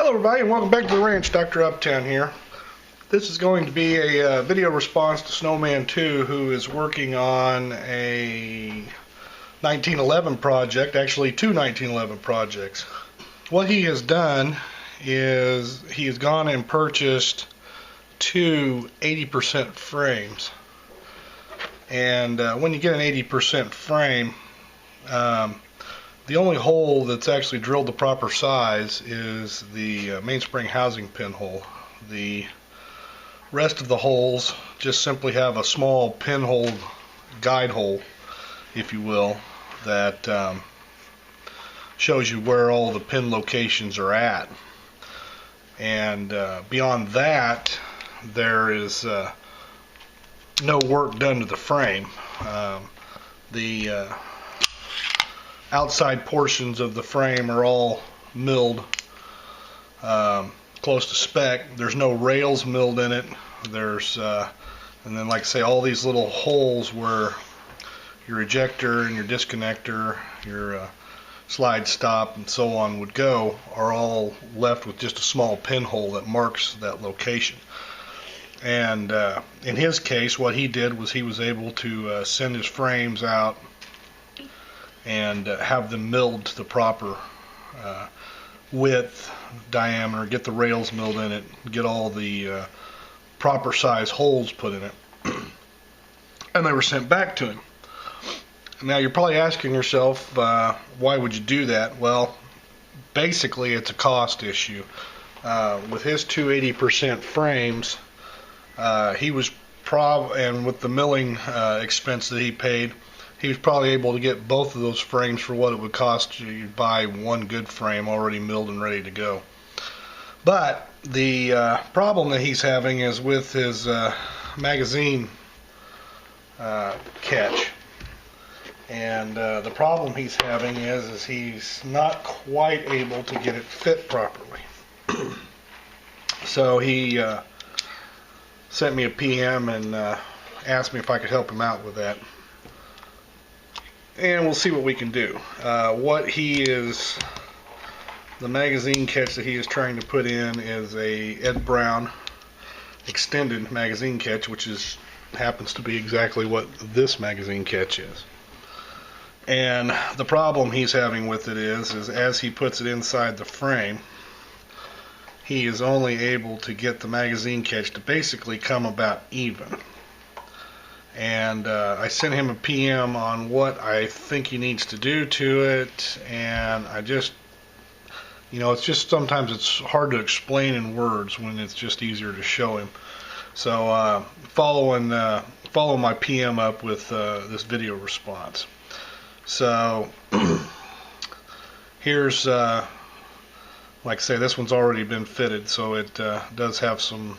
Hello everybody and welcome back to the ranch. Dr. Uptown here. This is going to be a video response to Snoman2, who is working on a 1911 project, actually two 1911 projects. What he has done is he has gone and purchased two 80% frames. And when you get an 80% frame, the only hole that's actually drilled the proper size is the mainspring housing pinhole. The rest of the holes just simply have a small pinhole guide hole, if you will, that shows you where all the pin locations are at. And beyond that, there is no work done to the frame. The outside portions of the frame are all milled close to spec. There's no rails milled in it. There's and then, like I say, all these little holes where your ejector and your disconnector, your slide stop and so on would go are all left with just a small pinhole that marks that location. And in his case, what he did was he was able to send his frames out and have them milled to the proper width, diameter, get the rails milled in it, get all the proper size holes put in it, and they were sent back to him. Now you're probably asking yourself, why would you do that? Well, basically it's a cost issue. With his two 80% frames, he was and with the milling expense that he paid, he was probably able to get both of those frames for what it would cost you to buy one good frame already milled and ready to go. But the problem that he's having is with his magazine catch. And the problem he's having is he's not quite able to get it fit properly. So he sent me a PM and asked me if I could help him out with that. And we'll see what we can do. The magazine catch that he is trying to put in is a Ed Brown extended magazine catch, which happens to be exactly what this magazine catch is. And the problem he's having with it is as he puts it inside the frame, he is only able to get the magazine catch to basically come about even. And I sent him a PM on what I think he needs to do to it, and I just, it's just sometimes it's hard to explain in words when it's just easier to show him. So follow my PM up with this video response. So here's, like I say, this one's already been fitted, so it does have some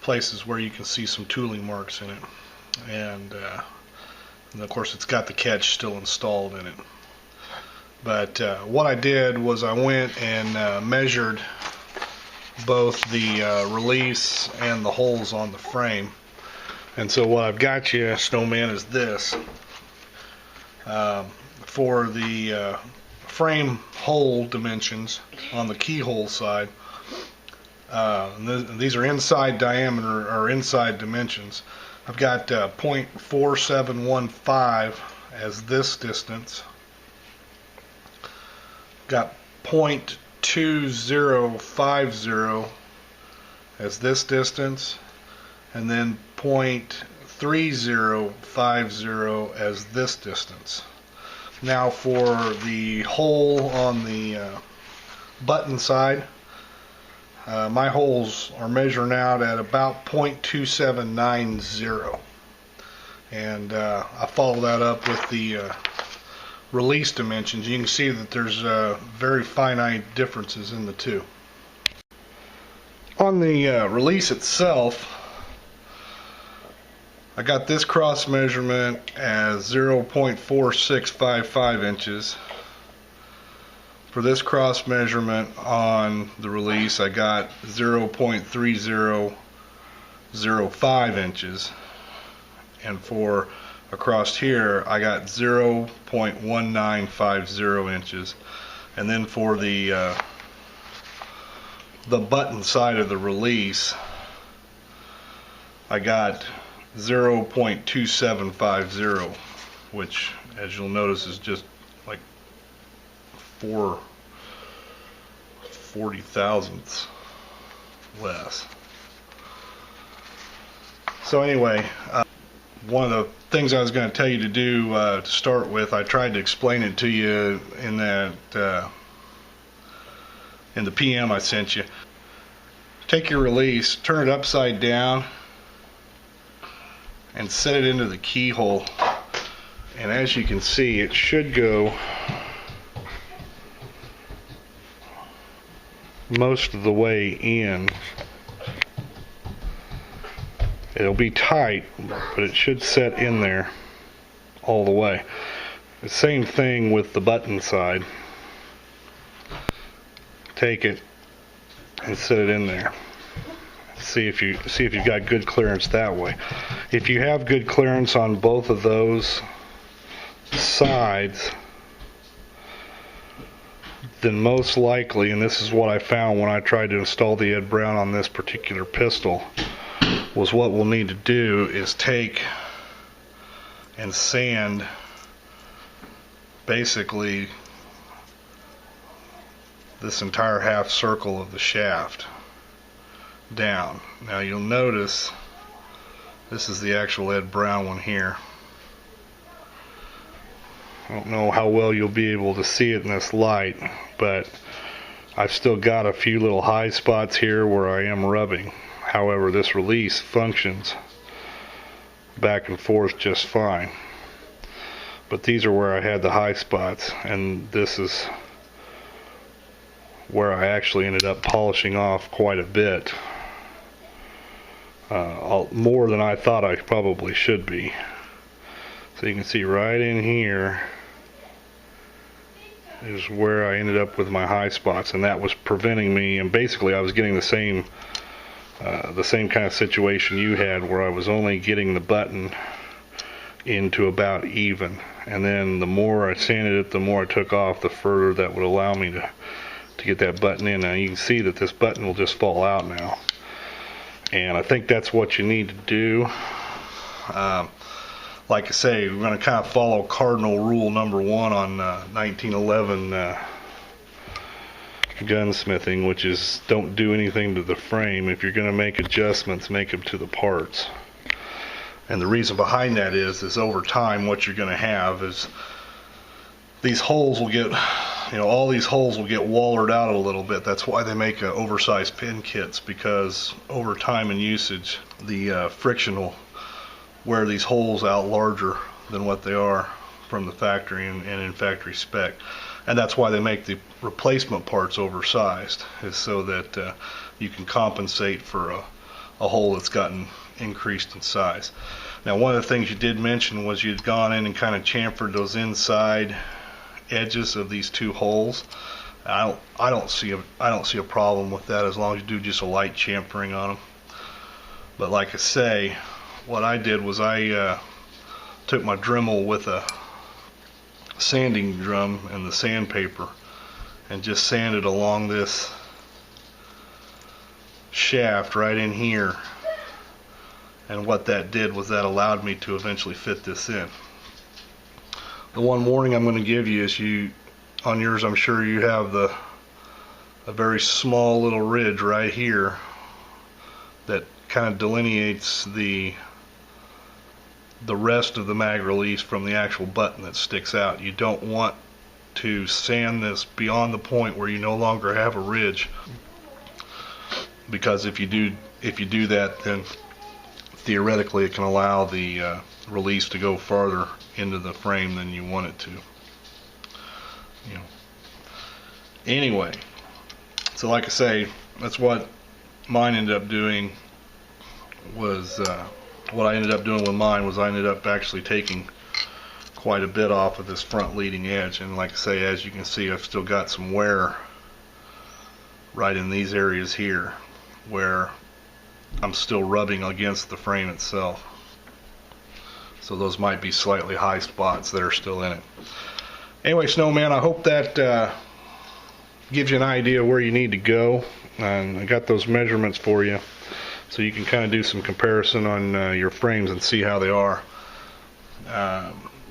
places where you can see some tooling marks in it, and of course it's got the catch still installed in it. But what I did was I went and measured both the release and the holes on the frame. And so what I've got you, Snowman, is this. For the frame hole dimensions on the keyhole side, these are inside diameter or inside dimensions. I've got 0.4715 as this distance. Got 0.2050 as this distance, and then 0.3050 as this distance. Now for the hole on the button side, my holes are measuring out at about 0.2790, and I follow that up with the release dimensions. You can see that there's very finite differences in the two. On the release itself, I got this cross measurement as 0.4655 inches. For this cross measurement on the release, I got 0.3005 inches, and for across here I got 0.1950 inches. And then for the button side of the release, I got 0.2750, which, as you'll notice, is just like 40 thousandths less. So anyway, one of the things I was going to tell you to do to start with, I tried to explain it to you in that in the PM I sent you. Take your release, turn it upside down, and set it into the keyhole. And as you can see, it should go most of the way in. It'll be tight, but it should set in there all the way. The same thing with the button side. Take it and set it in there. See if you've got good clearance that way. If you have good clearance on both of those sides, then most likely, and this is what I found when I tried to install the Ed Brown on this particular pistol, was what we'll need to do is take and sand basically this entire half circle of the shaft down. Now you'll notice this is the actual Ed Brown one here. I don't know how well you'll be able to see it in this light, but I've still got a few little high spots here where I am rubbing. However, this release functions back and forth just fine. But these are where I had the high spots, and this is where I actually ended up polishing off quite a bit. More than I thought I probably should be. So you can see right in here is where I ended up with my high spots, and that was preventing me, and basically I was getting the same kind of situation you had, where I was only getting the button into about even, and then the more I sanded it, the more I took off, the further that would allow me to get that button in. Now you can see that this button will just fall out now, and I think that's what you need to do. Like I say, we're going to kind of follow cardinal rule number 1 on 1911 gunsmithing, which is don't do anything to the frame. If you're going to make adjustments, make them to the parts. And the reason behind that is over time what you're going to have is these holes will get, all these holes will get wallered out a little bit. That's why they make oversized pin kits, because over time and usage, the friction will wear these holes out larger than what they are from the factory and in factory spec. And that's why they make the replacement parts oversized, is so that you can compensate for a hole that's gotten increased in size. Now, one of the things you did mention was you'd gone in and kind of chamfered those inside edges of these two holes. I don't see a problem with that, as long as you do just a light chamfering on them. But like I say, what I did was I took my Dremel with a sanding drum and the sandpaper and just sanded along this shaft right in here, and what that did was that allowed me to eventually fit this in. The one warning I'm going to give you is, on yours I'm sure you have a very small little ridge right here that kind of delineates the rest of the mag release from the actual button that sticks out. You don't want to sand this beyond the point where you no longer have a ridge, because if you do that, then theoretically it can allow the release to go farther into the frame than you want it to. Anyway, so like I say, that's what mine ended up doing. What I ended up doing with mine was I ended up actually taking quite a bit off of this front leading edge, and like I say, as you can see, I've still got some wear right in these areas here where I'm still rubbing against the frame itself. So those might be slightly high spots that are still in it. Anyway, Snowman, I hope that gives you an idea where you need to go, and I got those measurements for you so you can kind of do some comparison on your frames and see how they are.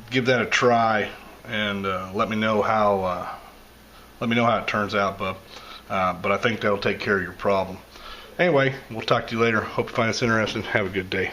Give that a try and let me know how it turns out, bub. But I think that'll take care of your problem. Anyway, we'll talk to you later. Hope you find this interesting. Have a good day.